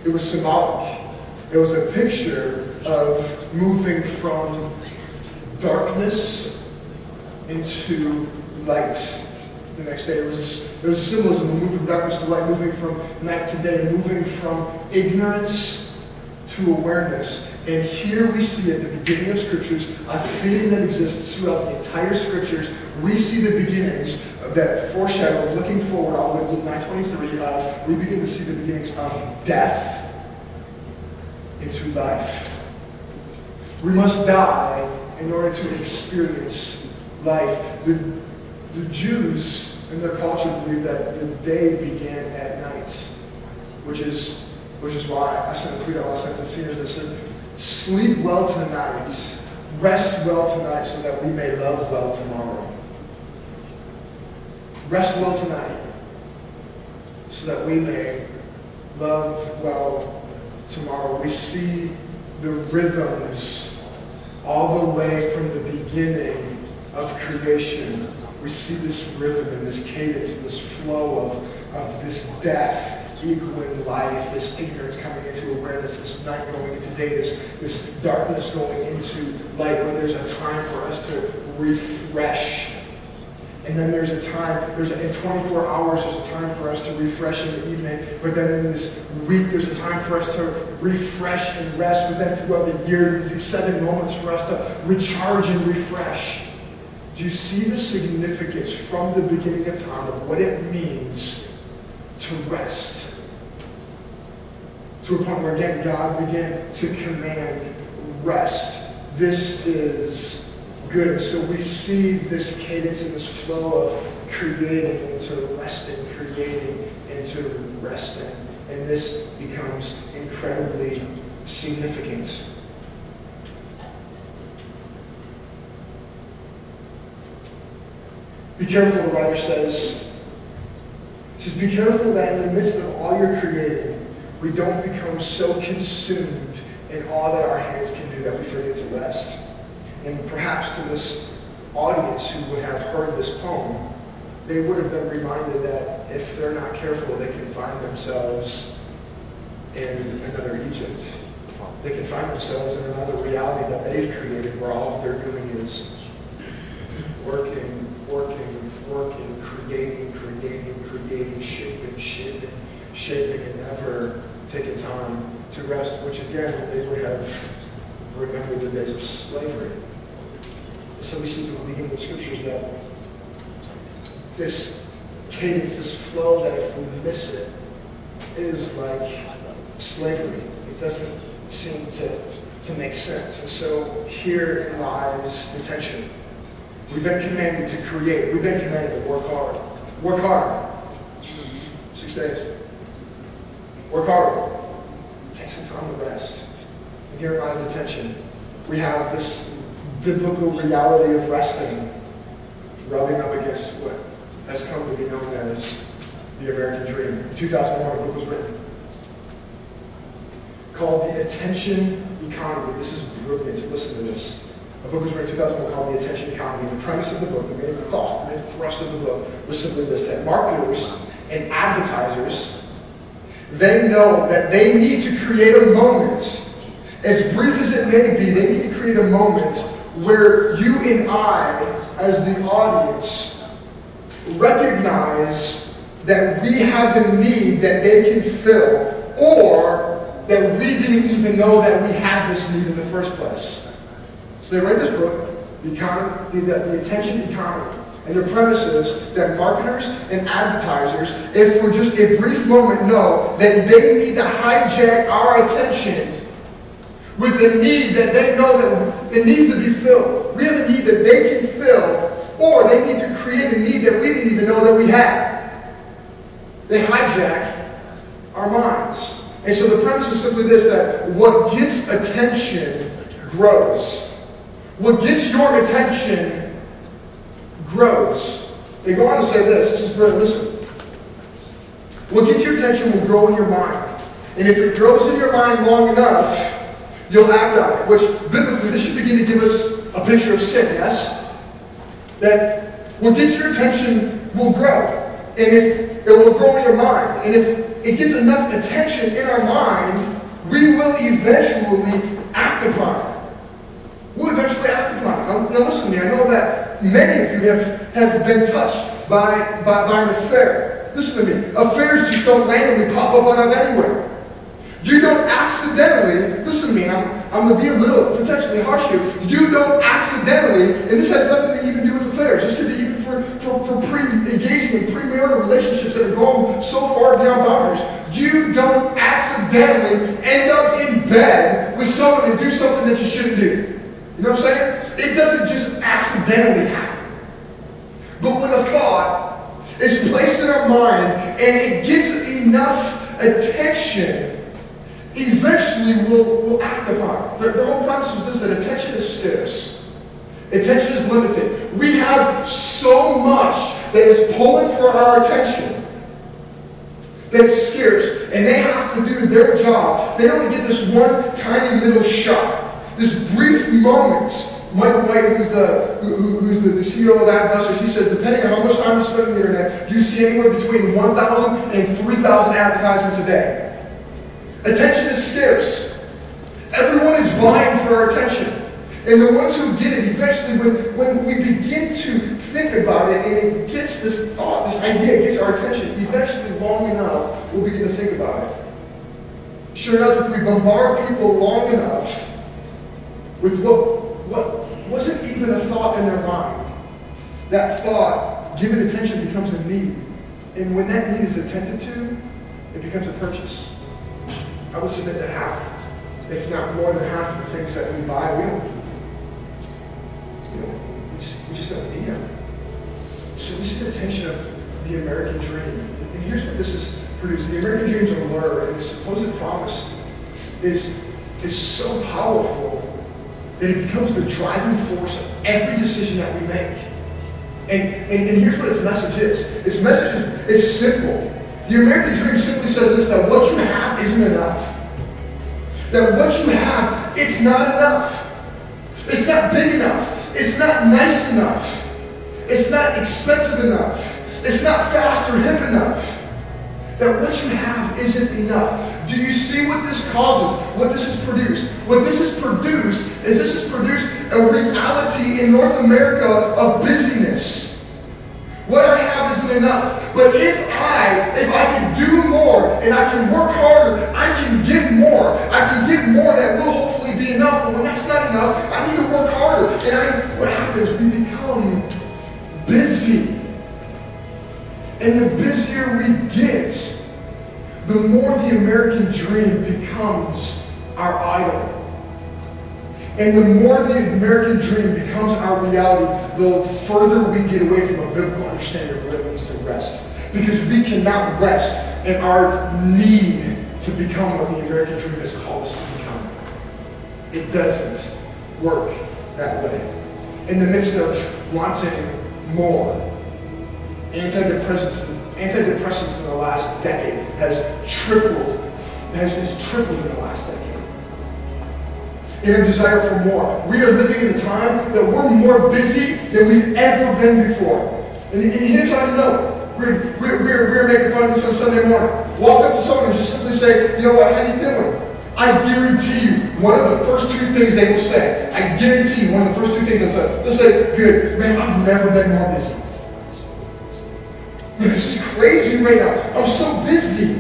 It was symbolic. It was a picture of moving from darkness into light. The next day, there was symbolism of moving from darkness to light, moving from night to day, moving from ignorance to awareness. And here we see at the beginning of Scriptures a theme that exists throughout the entire Scriptures. We see the beginnings of that foreshadow of looking forward all the way to Luke 9:23 of we begin to see the beginnings of death into life. We must die in order to experience life. The Jews in their culture believed that the day began at night, which is why I sent a tweet out last night to the seniors that said, sleep well tonight, rest well tonight so that we may love well tomorrow. Rest well tonight so that we may love well tomorrow. We see the rhythms all the way from the beginning of creation. We see this rhythm and this cadence and this flow of this death equaling life, this ignorance coming into awareness, this night going into day, this darkness going into light, where there's a time for us to refresh. And then there's a time, in 24 hours, there's a time for us to refresh in the evening. But then in this week, there's a time for us to refresh and rest. But then throughout the year, there's these 7 moments for us to recharge and refresh. Do you see the significance from the beginning of time of what it means to rest? To a point where, again, God began to command rest. This is good. And so we see this cadence and this flow of creating into resting, creating into resting. And this becomes incredibly significant. Be careful, the writer says. He says, be careful that in the midst of all you're creating, we don't become so consumed in all that our hands can do that we forget to rest. And perhaps to this audience who would have heard this poem, they would have been reminded that if they're not careful, they can find themselves in another Egypt. They can find themselves in another reality that they've created where all they're doing is working, creating, shaping, and never taking time to rest, which again, they would have remembered the days of slavery. So we see from the beginning of the Scriptures that this cadence, this flow, that if we miss it, is like slavery. It doesn't seem to make sense. And so here lies the tension. We've been commanded to create. We've been commanded to work hard. Work hard. 6 days. Work hard. Take some time to rest. And here lies the tension. We have this biblical reality of resting rubbing up against what has come to be known as the American Dream. In 2001, a book was written called The Attention Economy. This is brilliant. Listen to this. A book was written in 2001 called The Attention Economy. The premise of the book, the main thought, the main thrust of the book was simply this, that marketers and advertisers, they know that they need to create a moment, as brief as it may be, they need to create a moment where you and I, as the audience, recognize that we have a need that they can fill, or that we didn't even know that we had this need in the first place. So they write this book, The Attention Economy. And the premise is that marketers and advertisers, if for just a brief moment know that they need to hijack our attention with a need that they know that it needs to be filled. We have a need that they can fill, or they need to create a need that we didn't even know that we had. They hijack our minds. And so the premise is simply this, that what gets attention grows. What gets your attention grows. They go on to say this is brilliant, listen. What gets your attention will grow in your mind. And if it grows in your mind long enough, you'll act on it. Which, biblically, this should begin to give us a picture of sin, yes? That what gets your attention will grow. And if it will grow in your mind, and if it gets enough attention in our mind, we will eventually act upon it. We'll eventually act upon it. Now listen to me, I know that many of you have been touched by an affair. Listen to me, affairs just don't randomly pop up out of anywhere. You don't accidentally, listen to me, I'm going to be a little potentially harsh here. You don't accidentally, and this has nothing to even do with affairs. This could be even for engaging in premarital relationships that are going so far beyond boundaries. You don't accidentally end up in bed with someone and do something that you shouldn't do. You know what I'm saying? It doesn't just accidentally happen. But when a thought is placed in our mind and it gets enough attention, eventually we'll act upon it. The whole premise was this, that attention is scarce. Attention is limited. We have so much that is pulling for our attention that is scarce, and they have to do their job. They only get this one tiny little shot, this brief moment. Michael White, who's the CEO of Adbusters, he says, depending on how much time you spend on the internet, you see anywhere between 1,000 and 3,000 advertisements a day. Attention is scarce. Everyone is vying for our attention. And the ones who get it, eventually, when we begin to think about it, and it gets this thought, this idea gets our attention, eventually, long enough, we'll begin to think about it. Sure enough, if we bombard people long enough with what wasn't even a thought in their mind, that thought, given attention, becomes a need. And when that need is attended to, it becomes a purchase. I would submit that half, if not more than half of the things that we buy, we don't need. We just don't need them. So we see the tension of the American dream. And here's what this has produced. The American dream is a lure, and the supposed promise is so powerful that it becomes the driving force of every decision that we make. And here's what its message is. Its message is simple. The American dream simply says this, that what you have isn't enough. That what you have, it's not enough. It's not big enough. It's not nice enough. It's not expensive enough. It's not fast or hip enough. That what you have isn't enough. Do you see what this causes? What this has produced? What this has produced is this has produced a reality in North America of busyness. What I have isn't enough. But if I can do more and I can work harder, I can get more. I can get more that will hopefully be enough. But when that's not enough, I need to work harder. And what happens? We become busy. And the busier we get, the more the American dream becomes our idol. And the more the American dream becomes our reality, the further we get away from a biblical understanding of what it means to rest. Because we cannot rest in our need to become what the American dream has called us to become. It doesn't work that way. In the midst of wanting more, antidepressants in the last decade has tripled in the last decade. In a desire for more. We are living in a time that we're more busy than we've ever been before. And here's how you know. We're making fun of this on Sunday morning. Walk up to someone and just simply say, you know what, how you doing? I guarantee you, one of the first two things they will say, I guarantee you, one of the first two things they'll say, good, man, I've never been more busy. Man, it's just crazy right now. I'm so busy.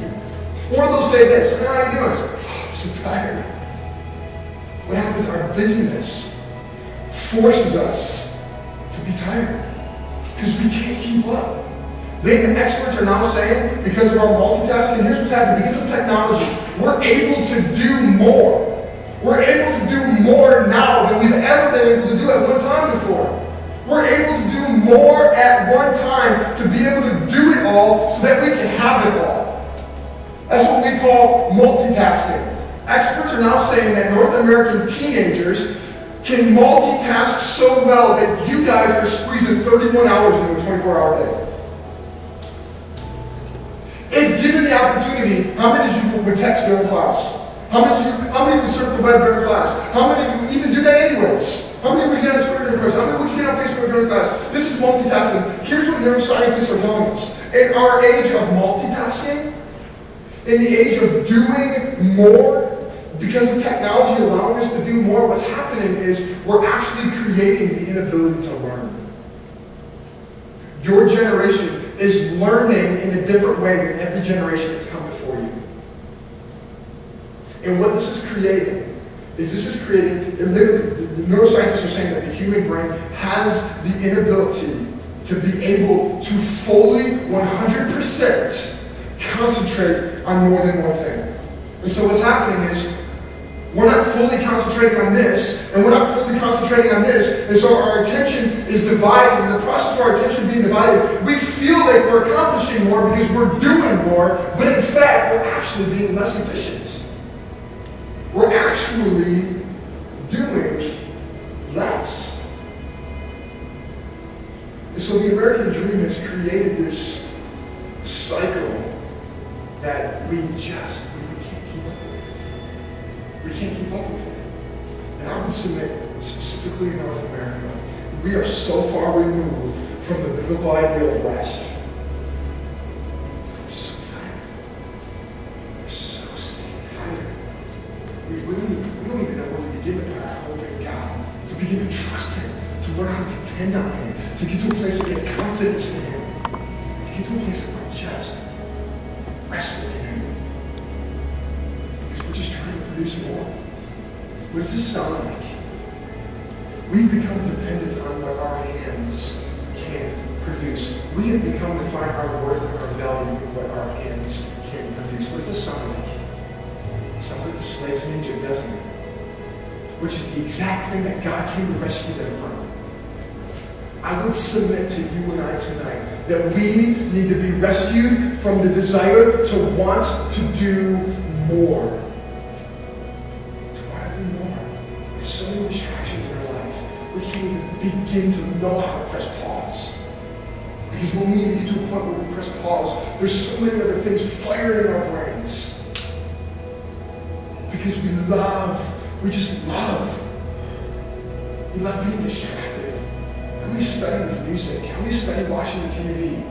Or they'll say this, man, how you doing? Oh, I'm so tired. What happens? Our busyness forces us to be tired because we can't keep up. The experts are now saying, because of our multitasking, here's what's happening, because of technology, we're able to do more. We're able to do more now than we've ever been able to do at one time before. We're able to do more at one time to be able to do it all so that we can have it all. That's what we call multitasking. Experts are now saying that North American teenagers can multitask so well that you guys are squeezing 31 hours into a 24-hour day. If given the opportunity, how many of you would text during class? How many would surf the web during class? How many of you even do that anyways? How many would get on Twitter during class? How many would you get on Facebook during class? This is multitasking. Here's what neuroscientists are telling us. In our age of multitasking, in the age of doing more, because of technology allowing us to do more, what's happening is we're actually creating the inability to learn. Your generation is learning in a different way than every generation that's come before you. And what this is creating, literally, the neuroscientists are saying that the human brain has the inability to be able to fully 100% concentrate on more than one thing. And so what's happening is, we're not fully concentrating on this, and we're not fully concentrating on this, and so our attention is divided. In the process of our attention being divided, we feel like we're accomplishing more because we're doing more, but in fact, we're actually being less efficient. We're actually doing less. And so the American dream has created this cycle that we can't keep up with. We can't keep up with it. And I would submit, specifically in North America, we are so far removed from the biblical idea of rest. We're so tired. We're so stinking tired. We don't even know where to begin to put our hope in God, to begin to trust Him, to learn how to depend on Him, to get to a place where we have confidence in Him, to get to a place that we're just resting in Him. Because we're just trying to produce more. What does this sound like? We've become dependent on what our hands can produce. We have become to find our worth and our value in what our hands can produce. What does this sound like? It sounds like the slaves in Egypt, doesn't it? Which is the exact thing that God came to rescue them from. I would submit to you and I tonight that we need to be rescued from the desire to want to do more. To want to do more. There's so many distractions in our life. We can't even begin to know how to press pause. Because when we even get to a point where we press pause, there's so many other things firing in our brains. Because we just love being distracted. How many study with music? How many study watching the TV?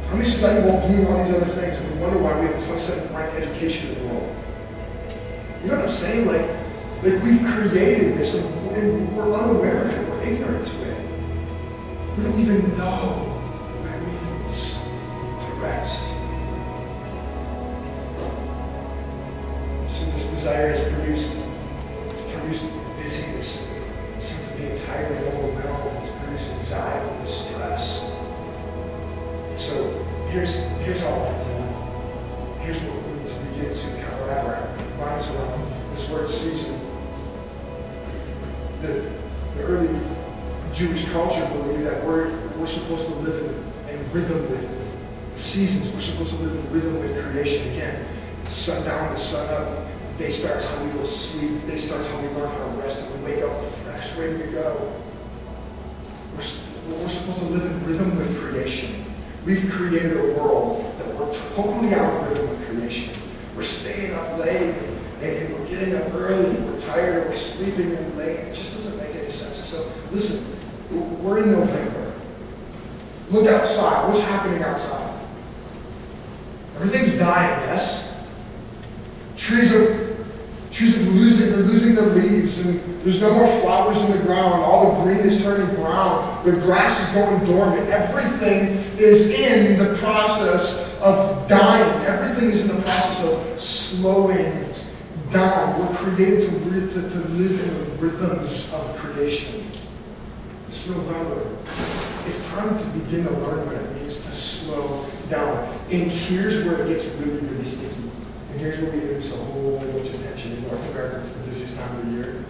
How many study while doing all these other things? And we wonder why we have the 27th ranked education in the world. You know what I'm saying? Like we've created this and we're unaware of it. We're ignorant to it. We don't even know what it means to rest. So this desire is produced busyness, a sense of being tired and overwhelmed. It's produced anxiety, stress. So here's how I want to know. Here's what we need to begin to kind of wrap our minds around this word season. The early Jewish culture believed that we're supposed to live in rhythm with seasons. We're supposed to live in rhythm with creation. Again, sun down to sun up. Day starts how we go to sleep. Day starts how we learn how to rest, and we wake up fresh, ready to go. We're supposed to live in rhythm with creation. We've created a world that we're totally out of rhythm with creation. We're staying up late, and we're getting up early. We're tired, and we're sleeping in late. It just doesn't make any sense. So listen, we're in November. Look outside. What's happening outside? Everything's dying, yes? Trees are losing their leaves, and there's no more flowers in the ground. All the green is turning brown. The grass is going dormant. Everything is in the process of dying. Everything is in the process of slowing down. We're created to live in the rhythms of creation. It's November. It's time to begin to learn what it means to slow down. And here's where it gets really, really sticky. And here's where we lose a whole bunch of attention. In North America, it's the busiest time of the year.